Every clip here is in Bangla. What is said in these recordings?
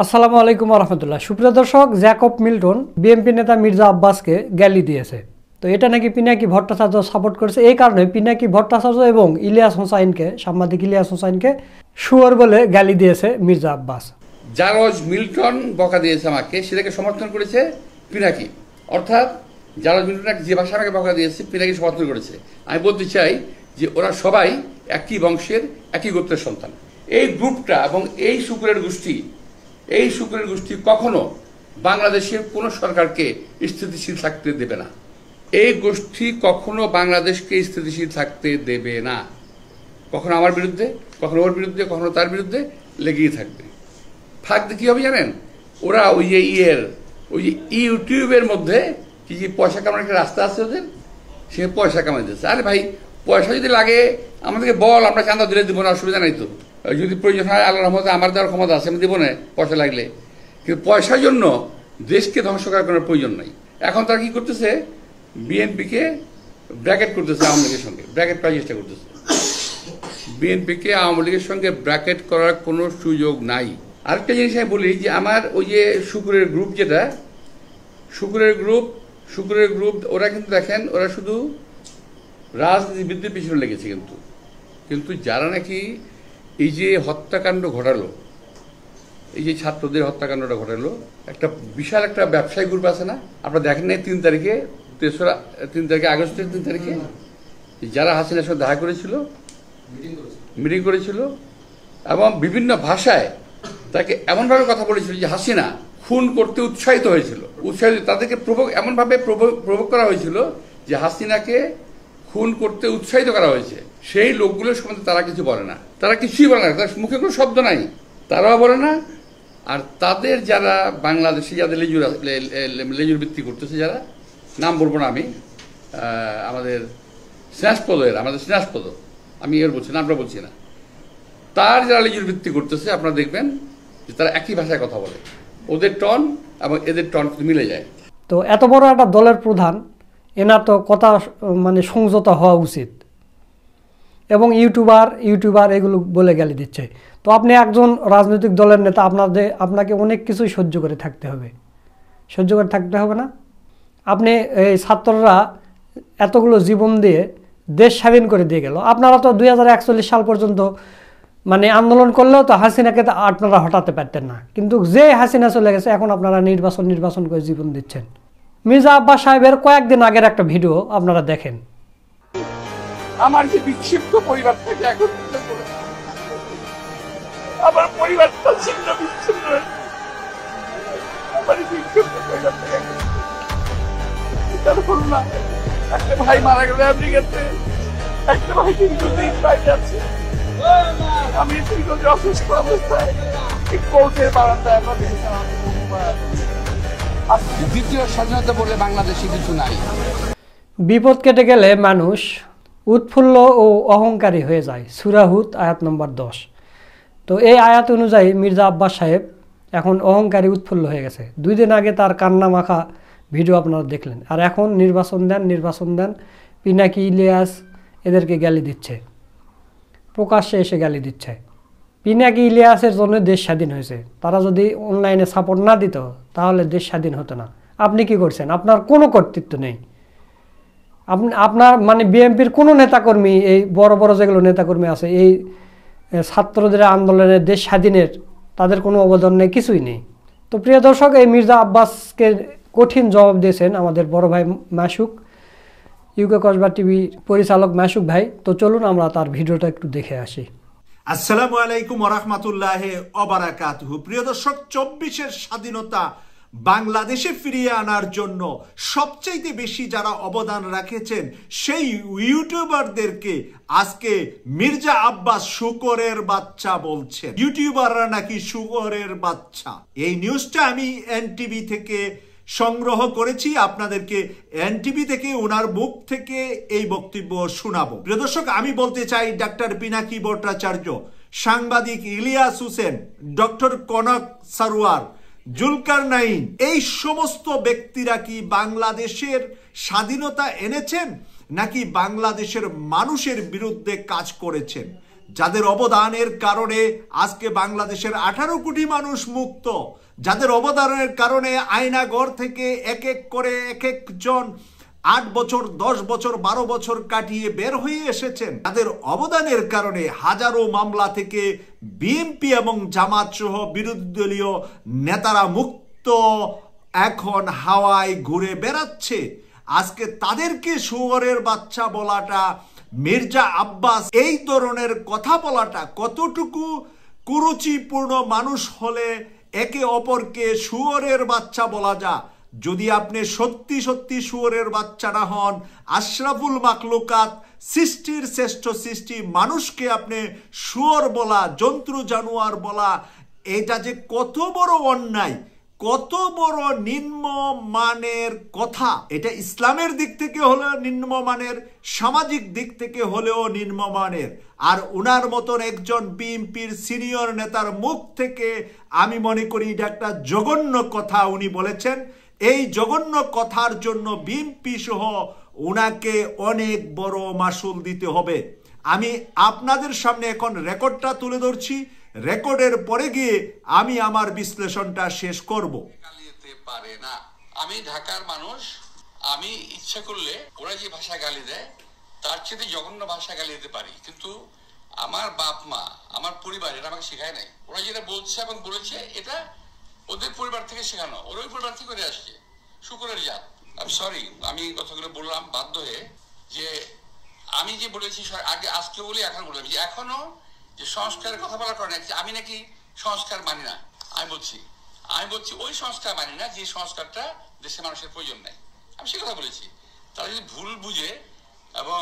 আসসালামু আলাইকুম রহমতুল্লাহ। সুপ্রিয় দর্শক, জ্যাকব মিল্টন বিএনপি নেতা মির্জা আব্বাসকে গ্যালি দিয়েছে। তো এটা নাকি পিনাকি ভট্টাচার্য সাপোর্ট করেছে। এই কারণে পিনাকি ভট্টাচার্য এবং ইলিয়াস হোসাইনকে, সাংবাদিক ইলিয়াস হোসাইনকে শুয়োর বলে গ্যালি দিয়েছে মির্জা আব্বাস। জারজ মিল্টন বকা দিয়েছে আমাকে, সেটাকে সমর্থন করেছে পিনাকি। অর্থাৎ জারজ মিল্টন যে ভাষা আমাকে বকা দিয়েছে, পিনাকি সমর্থন করেছে। আমি বলতে চাই যে ওরা সবাই একই বংশের, একই গোত্রের সন্তান। এই গ্রুপটা এবং এই শুকুরের গোষ্ঠী কখনো বাংলাদেশের কোনো সরকারকে স্থিতিশীল থাকতে দেবে না। এই গোষ্ঠী কখনো বাংলাদেশকে স্থিতিশীল থাকতে দেবে না। কখনো আমার বিরুদ্ধে, কখনো ওর বিরুদ্ধে, কখনো তার বিরুদ্ধে লেগেই থাকবে। থাকতে কি হবে জানেন? ওরা ওই যে ইউটিউবের মধ্যে কি যে পয়সা কামানোর একটা রাস্তা আছে ওদের, সে পয়সা কামাইতেছে। আরে ভাই, পয়সা যদি লাগে আমাদেরকে বল, আমরা চাঁদা দিলে দিব না, অসুবিধা নাই তো। যদি প্রয়োজন হয় আল্লাহর রহমতে আমার দেওয়ার ক্ষমতা আছে, আমি দিব না পয়সা লাগলে। কিন্তু পয়সার জন্য দেশকে ধ্বংস করার কোনো প্রয়োজন নাই। এখন তারা কি করতেছে? বিএনপিকে ব্র্যাকেট করতেছে, আওয়ামী লীগের সঙ্গে ব্র্যাকেট করার চেষ্টা করতেছে। বিএনপিকে আওয়ামী লীগের সঙ্গে ব্র্যাকেট করার কোনো সুযোগ নাই। আরেকটা জিনিস আমি বলি যে আমার ওই যে শুকুরের গ্রুপ, যেটা শুকুরের গ্রুপ ওরা কিন্তু দেখেন, ওরা শুধু রাজনীতিবিদদের পিছনে লেগেছে। কিন্তু যারা নাকি এই যে হত্যাকাণ্ড ঘটালো, এই যে ছাত্রদের হত্যাকাণ্ডটা ঘটালো, একটা বিশাল একটা ব্যবসায়ী গ্রুপ আছে না? আপনারা দেখেন নাই 3 তারিখে, 3 আগস্টের 3 তারিখে যারা হাসিনার সঙ্গে দেখা করেছিল, মিটিং করেছিল এবং বিভিন্ন ভাষায় তাকে এমনভাবে কথা বলেছিল যে হাসিনা খুন করতে উৎসাহিত হয়েছিল। তাদেরকে এমনভাবে প্রভোগ করা হয়েছিল যে হাসিনাকে খুন করতে উৎসাহিত করা হয়েছে। সেই লোকগুলোর সম্বন্ধে তারা কিছু বলে না, তারা কিছুই বলে না, তার মুখে কোনো শব্দ নাই, তারাও বলে না। আর তাদের যারা বাংলাদেশে যাদের লেজুর ভিত্তি করতেছে, যারা নাম বলবো না আমি, আমাদের স্নেহাসপদ, আমি এর বলছি না, আমরা বলছি না, তার যারা লেজুর ভিত্তি করতেছে, আপনারা দেখবেন যে তারা একই ভাষায় কথা বলে। ওদের টন এবং এদের টন মিলে যায়। তো এত বড় একটা দলের প্রধান, এনার তো কথা মানে সংযত হওয়া উচিত। এবং ইউটিউবার এগুলো বলে গালি দিচ্ছে। তো আপনি একজন রাজনৈতিক দলের নেতা, আপনাকে অনেক কিছুই সহ্য করে থাকতে হবে না? আপনি এই ছাত্ররা এতগুলো জীবন দিয়ে দেশ স্বাধীন করে দিয়ে গেল। আপনারা তো 2041 সাল পর্যন্ত মানে আন্দোলন করলেও তো হাসিনাকে আপনারা হটাতে পারতেন না। কিন্তু যে হাসিনা চলে গেছে, এখন আপনারা নির্বাচন করে জীবন দিচ্ছেন। মির্জা আব্বাস সাহেবের কয়েকদিন আগের একটা ভিডিও আপনারা দেখেন। আমার যে বিক্ষিপ্ত পরিবার থেকে এখন আমার পরিবারটা ছিন্ন বিচ্ছিন্ন, আমার বিক্ষিপ্ত পরিবার থেকে না, একটা ভাই মারা গেল আমেরিকাতে, একটা ভাই কিন্তু বাইরে আছে। আমি অসুস্থ অবস্থায় কোর্টের বারান্দায় দ্বিতীয় স্বাধীনতা বলে বাংলাদেশে কিছু নাই। বিপদ কেটে গেলে মানুষ উৎফুল্ল ও অহংকারী হয়ে যায়। সূরা হুদ আয়াত নম্বর 10। তো এই আয়াত অনুযায়ী মির্জা আব্বাস সাহেব এখন অহংকারী, উৎফুল্ল হয়ে গেছে। 2 দিন আগে তার কান্না মাখা ভিডিও আপনারা দেখলেন। আর এখন নির্বাচন দেন, পিনাকি, ইলিয়াস এদেরকে গালি দিচ্ছে, প্রকাশ্যে এসে গালি দিচ্ছে। পিনাকি, ইলিয়াসের জন্য দেশ স্বাধীন হয়েছে। তারা যদি অনলাইনে সাপোর্ট না দিত তাহলে দেশ স্বাধীন হতো না। আপনি কি করছেন? আপনার কোনো কর্তৃত্ব নেই। আপনার মানে বিএনপির কোনো নেতাকর্মী, এই বড় বড় যেগুলো নেতাকর্মী আছে, এই ছাত্রদের আন্দোলনের, দেশ স্বাধীনের তাদের কোনো অবদান নেই, কিছুই নেই। তো প্রিয় দর্শক, এই মির্জা আব্বাসকে কঠিন জবাব দিয়েছেন আমাদের বড় ভাই মাসুক, ইউকে কসবা টিভি পরিচালক মাসুক ভাই। তো চলুন আমরা তার ভিডিওটা একটু দেখে আসি। আসসালামু আলাইকুম ওয়া রাহমাতুল্লাহি ওয়া বারাকাতুহু। প্রিয় দর্শক, 24-এর স্বাধীনতা বাংলাদেশে ফিরিয়ে আনার জন্য সবচেয়ে বেশি যারা অবদান রাখেছেন সেই ইউটিউবারদেরকে আজকে মির্জা আব্বাস শুকরের বাচ্চা বলছেন। ইউটিউবাররা নাকি শুকরের বাচ্চা। এই নিউজটা আমি এনটিভি থেকে সংগ্রহ করেছি, আপনাদেরকে এনটিভি থেকে ওনার মুখ থেকে এই বক্তব্য শোনাবো। প্রিয় দর্শক, আমি বলতে চাই ডাক্তার পিনাকি ভট্টাচার্য, সাংবাদিক ইলিয়াস হোসেন, ডক্টর কনক সারোয়ার, জুলকারনাইন, এই সমস্ত ব্যক্তিরা কি বাংলাদেশের স্বাধীনতা এনেছেন নাকি বাংলাদেশের মানুষের বিরুদ্ধে কাজ করেছেন? যাদের অবদানের কারণে আজকে বাংলাদেশের 18 কোটি মানুষ মুক্ত, যাদের অবদানের কারণে আয়নাঘর থেকে এক এক করে এক একজন 8 বছর 10 বছর 12 বছর কাটিয়ে বের হয়ে এসেছেন, তাদের অবদানের কারণে হাজারো মামলা থেকে বিএনপি এবং জামাত সহ বিরোধী দলীয় নেতারা মুক্ত এখন হাওয়ায় ঘুরে বেড়াচ্ছে। আজকে তাদেরকে শুয়োরের বাচ্চা বলাটা, মির্জা আব্বাস এই ধরনের কথা বলাটা কতটুকু কুরুচিপূর্ণ মানুষ হলে একে অপরকে শুয়োরের বাচ্চা বলা যায়? যদি আপনি সত্যি সত্যি শুয়োরের বাচ্চা না হন, আশরাফুল মাখলুকাত, সৃষ্টির শ্রেষ্ঠ সৃষ্টি মানুষকে আপনি শুয়োর বলা, জন্তু জানোয়ার বলা, এটা যে কত বড় অন্যায়, কত বড় নিম্নমানের কথা। এটা ইসলামের দিক থেকে হলেও নিম্নমানের, সামাজিক দিক থেকে হলেও নিম্নমানের। আর উনার মতন একজন বিএনপির সিনিয়র নেতার মুখ থেকে আমি মনে করি এটা একটা জঘন্য কথা উনি বলেছেন। এই জঘন্য কথার জন্য বিএনপি সহ উনাকে অনেক বড় মাসুল দিতে হবে। আমি আপনাদের সামনে এখন রেকর্ডটা তুলে ধরছি, রেকর্ডের পরে গিয়ে আমি আমার বিশ্লেষণটা শেষ করব। পারে না, আমি ঢাকার মানুষ, আমি ইচ্ছা করলে ওরা যে ভাষা গালি দেয় তার চেয়ে জঘন্য ভাষা গালি দিতে পারি, কিন্তু আমার বাপ মা, আমার পরিবার এটা আমাকে শেখায় নাই। ওরা যেটা বলছে এবং বলেছে এটা ওদের পরিবার থেকে শেখানো, ওরা ওই পরিবার থেকে করে আসছে, শুকরের জাত। আমি সরি, আমি কথাগুলো বললাম বাধ্য হয়ে, যে আমি যে বলেছি আগে, আজকে বলি, এখন বললাম যে এখনো যে সংস্কারের কথা বলার কারণে আমি নাকি সংস্কার মানি না। আমি বলছি ওই সংস্কার মানি না যে সংস্কারটা দেশের মানুষের প্রয়োজন নাই। আমি সে কথা বলেছি। তারা যদি ভুল বুঝে এবং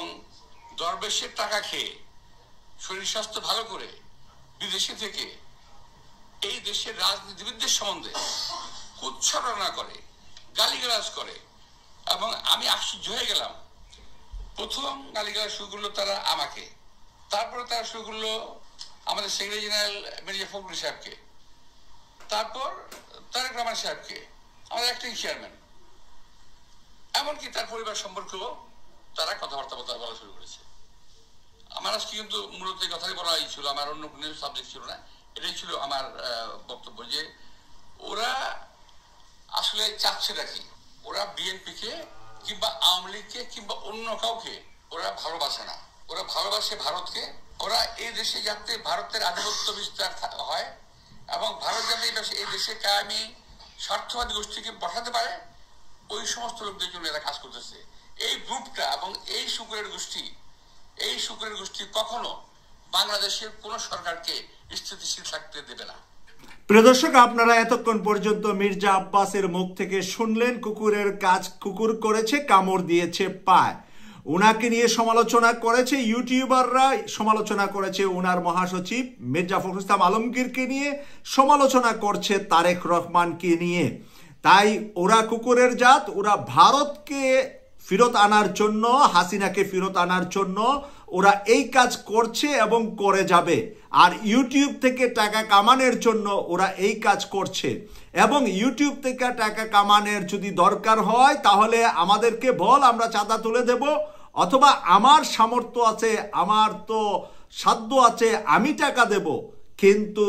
দরবেশের টাকা খেয়ে শরীর স্বাস্থ্য ভালো করে বিদেশে থেকে এই দেশের রাজনীতিবিদদের সম্বন্ধে উচ্চারণা করে, গালিগালাজ করে, এবং আমি আশ্চর্য হয়ে গেলাম। প্রথম গালিগালাজ শুরু করলো তারা আমাকে, তারপরে তারা শুরু করলো আমাদের সেক্রেটারি জেনারেল মির্জা ফখরুল সাহেবকে, তারপর তারেক রহমান সাহেবকে, আমাদের অ্যাক্টিং চেয়ারম্যান, এমনকি তার পরিবার সম্পর্কেও তারা কথাবার্তা বলা শুরু করেছে। আমার আজকে কিন্তু মূলত এই কথাই বলা ছিল, আমার অন্য কোনো সাবজেক্ট ছিল না। এটাই ছিল আমার বক্তব্য, যে ওরা আসলে চাচ্ছে নাকি, ওরা বিএনপিকে কিংবা আওয়ামী লীগকে কিংবা অন্য কাউকে ওরা ভালোবাসে না, ওরা ভালোবাসে ভারতকে। ওরা এই দেশে যাতে ভারতের আধিপত্য বিস্তার হয় এবং ভারত যাতে এই দেশে কায়েমি স্বার্থবাদী গোষ্ঠীকে বসাতে পারে, ওই সমস্ত লোকদের জন্য এরা কাজ করতেছে। এই গ্রুপটা এবং এই শুকুরের গোষ্ঠী কখনো বাংলাদেশের কোন সরকারকে স্থিতিশীল থাকতে দেবে না। প্রিয় দর্শক, আপনারা এতক্ষণ পর্যন্ত মির্জা আব্বাসের মুখ থেকে শুনলেন কুকুরের কাজ কুকুর করেছে, কামড় দিয়েছে পায়। উনাকে নিয়ে সমালোচনা করেছে ইউটিউবাররা, সমালোচনা করেছে উনার মহাসচিব মির্জা ফখরুল ইসলাম আলমগীরকে নিয়ে, সমালোচনা করছে তারেক রহমানকে নিয়ে। তাই ওরা কুকুরের জাত, ওরা ভারতকে ফেরত আনার জন্য, হাসিনাকে ফেরত আনার জন্য ওরা এই কাজ করছে এবং করে যাবে। আর ইউটিউব থেকে টাকা কামানোর জন্য ওরা এই কাজ করছে, এবং ইউটিউব থেকে টাকা কামানোর যদি দরকার হয় তাহলে আমাদেরকে বল, আমরা চাঁদা তুলে দেব, অথবা আমার সামর্থ্য আছে, আমার তো সাধ্য আছে, আমি টাকা দেব, কিন্তু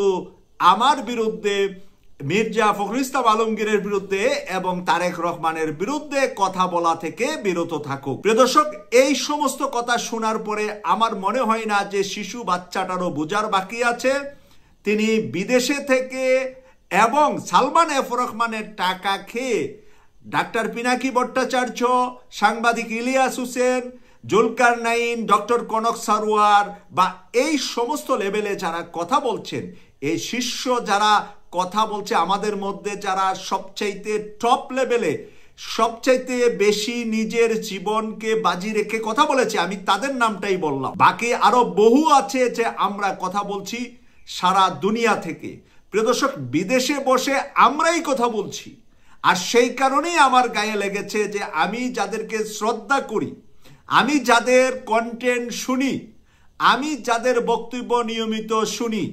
আমার বিরুদ্ধে, মির্জা ফখরুল ইসলাম আলমগীরের বিরুদ্ধে এবং তারেক রহমানের বিরুদ্ধে কথা বলা থেকে বিরত থাকুক। প্রিয় দর্শক, এই সমস্ত কথা শোনার পরে আমার মনে হয় না যে শিশু বাচ্চাটারও বোঝার বাকি আছে। তিনি বিদেশে থেকে এবং সালমান এফ রহমানের টাকা খেয়ে ডাক্তার পিনাকি ভট্টাচার্য, সাংবাদিক ইলিয়াস হোসেন, জুলকারনাইন, ডক্টর কনক সারোয়ার বা এই সমস্ত লেভেলে যারা কথা বলছেন, এই শীর্ষ যারা কথা বলছে, আমাদের মধ্যে যারা সবচাইতে টপ লেভেলে সবচাইতে বেশি নিজের জীবনকে বাজি রেখে কথা বলেছে, আমি তাদের নামটাই বললাম। বাকি আরো বহু আছে যে আমরা কথা বলছি সারা দুনিয়া থেকে। প্রিয় দর্শক, বিদেশে বসে আমরাই কথা বলছি, আর সেই কারণেই আমার গায়ে লেগেছে যে আমি যাদেরকে শ্রদ্ধা করি, আমি যাদের কন্টেন্ট শুনি, আমি যাদের বক্তব্য নিয়মিত শুনি,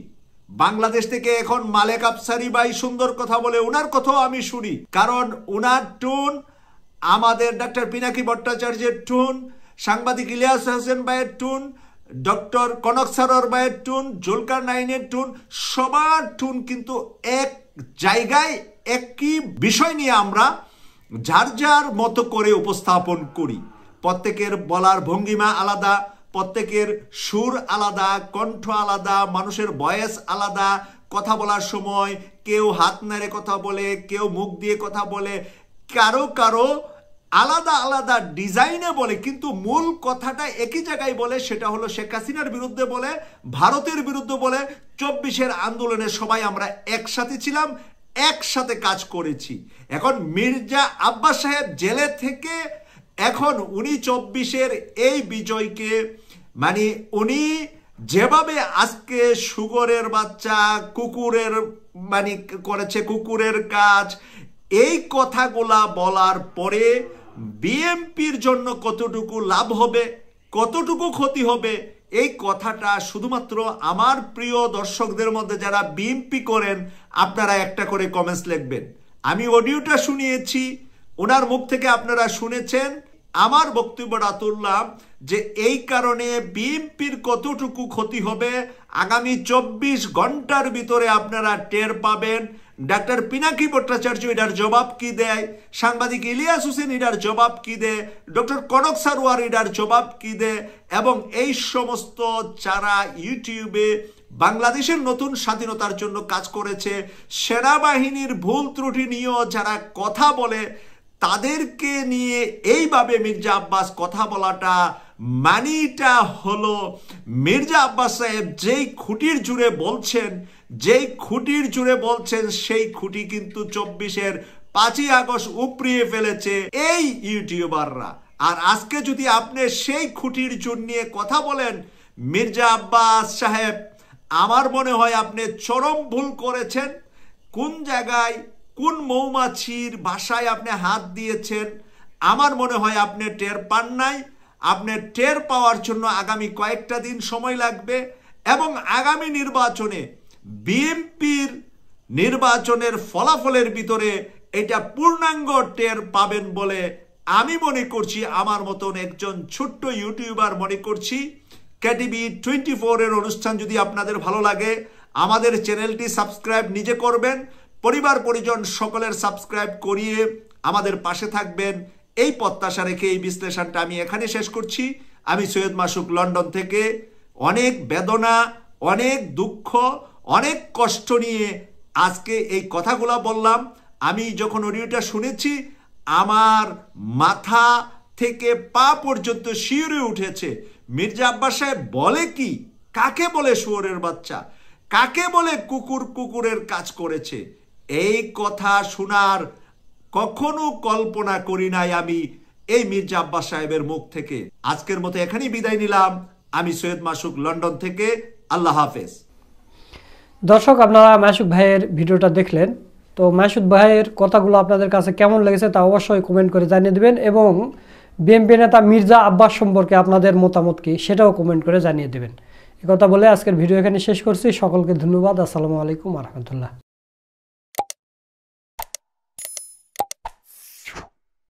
বাংলাদেশ থেকে এখন মালেক আফসারি ভাই সুন্দর কথা বলে, ওনার কথাও আমি শুনি, কারণ ওনার টোন, আমাদের ডাক্তার পিনাকি ভট্টাচার্যের টোন, সাংবাদিক ইলিয়াস হোসেন ভাইয়ের টোন, ডক্টর কনক সারোয়ারের টুন, জুলকার নাইনের টুন, সবার টুন কিন্তু এক জায়গায় একই বিষয় নিয়ে আমরা যার যার মতো করে উপস্থাপন করি। প্রত্যেকের বলার ভঙ্গিমা আলাদা, প্রত্যেকের সুর আলাদা, কণ্ঠ আলাদা, মানুষের ভয়েস আলাদা, কথা বলার সময় কেউ হাত নাড়ে কথা বলে, কেউ মুখ দিয়ে কথা বলে, কারো কারো আলাদা আলাদা ডিজাইনে বলে, কিন্তু মূল কথাটা একই জায়গায় বলে। সেটা হলো শেখ হাসিনার বিরুদ্ধে বলে, ভারতের বিরুদ্ধে বলে। 24-এর আন্দোলনে সবাই আমরা একসাথে ছিলাম, একসাথে কাজ করেছি। এখন মির্জা আব্বাস সাহেব জেলে থেকে এখন উনি 24-এর এই বিজয়কে মানে উনি যেভাবে আজকে শুগরের বাচ্চা কুকুরের মানে করেছে কুকুরের কাজ, এই কথাগুলা বলার পরে বিএনপির জন্য কতটুকু লাভ হবে, কতটুকু ক্ষতি হবে, এই কথাটা শুধুমাত্র আমার প্রিয় দর্শকদের মধ্যে যারা বিএনপি করেন আপনারা একটা করে কমেন্টস লিখবেন। আমি অডিওটা শুনিয়েছি, ওনার মুখ থেকে আপনারা শুনেছেন। আমার বক্তব্যটা তুললাম যে এই কারণে বিএনপির কতটুকু ক্ষতি হবে আগামী 24 ঘন্টার ভিতরে আপনারা টের পাবেন। ডাক্তার পিনাকি ভট্টাচার্য এটার জবাব কি দেয়, সাংবাদিক ইলিয়াস হোসেন এটার জবাব কি দেয়, ডক্টর কনক সারোয়ার এটার জবাব কি দেয়, এবং এই সমস্ত যারা ইউটিউবে বাংলাদেশের নতুন স্বাধীনতার জন্য কাজ করেছে, সেনাবাহিনীর ভুল ত্রুটি নিয়েও যারা কথা বলে, তাদেরকে নিয়ে এইভাবে মির্জা আব্বাস কথা বলাটা মানিটা হলো মির্জা আব্বাস সাহেব যেই খুঁটির জুড়ে বলছেন, যেই খুঁটির জুড়ে বলছেন সেই খুঁটি কিন্তু 24-এর 5ই আগস্ট উপড়িয়ে ফেলেছে এই ইউটিউবাররা। আর আজকে যদি আপনি সেই খুঁটির জুর নিয়ে কথা বলেন মির্জা আব্বাস সাহেব, আমার মনে হয় আপনি চরম ভুল করেছেন। কোন জায়গায় কোন মৌমাছির বাসায় আপনি হাত দিয়েছেন আমার মনে হয় আপনি টের পান নাই। আপনি টের পাওয়ার জন্য আগামী কয়েকটা দিন সময় লাগবে, এবং আগামী নির্বাচনে বিএনপির নির্বাচনের ফলাফলের ভিতরে এটা পূর্ণাঙ্গ টের পাবেন বলে আমি মনে করছি। আমার মতন একজন ছোট্ট ইউটিউবার মনে করছি। কেটিভি 24 এর অনুষ্ঠান যদি আপনাদের ভালো লাগে আমাদের চ্যানেলটি সাবস্ক্রাইব নিজে করবেন, পরিবার পরিজন সকলের সাবস্ক্রাইব করিয়ে আমাদের পাশে থাকবেন, এই প্রত্যাশা রেখে এই বিশ্লেষণটা আমি এখানে শেষ করছি। আমি সৈয়দ মাসুক, লন্ডন থেকে। অনেক বেদনা, অনেক দুঃখ, অনেক কষ্ট নিয়ে আজকে এই কথাগুলো বললাম। আমি যখন অডিওটা শুনেছি আমার মাথা থেকে পা পর্যন্ত শিউরে উঠেছে। মির্জা আব্বাস সাহেব বলে কি, কাকে বলে শুয়োরের বাচ্চা, কাকে বলে কুকুর কুকুরের কাজ করেছে, এই কথা শোনার কখনো কল্পনা করি নাই আমি এই মির্জা আব্বাস সাহেবের মুখ থেকে। আজকের মতো এখানেই বিদায় নিলাম। আমি সৈয়দ মাসুক, লন্ডন থেকে। আল্লাহ হাফেজ। দর্শক, আপনারা মাসুক ভাইয়ের ভিডিওটা দেখলেন, তো মাসুদ ভাইয়ের কথাগুলো আপনাদের কাছে কেমন লেগেছে তা অবশ্যই কমেন্ট করে জানিয়ে দেবেন, এবং বিএনপি নেতা মির্জা আব্বাস সম্পর্কে আপনাদের মতামত কি সেটাও কমেন্ট করে জানিয়ে দেবেন। এই কথা বলে আজকের ভিডিও এখানে শেষ করছি। সকলকে ধন্যবাদ। আসসালামু আলাইকুম ওয়া রাহমাতুল্লাহ।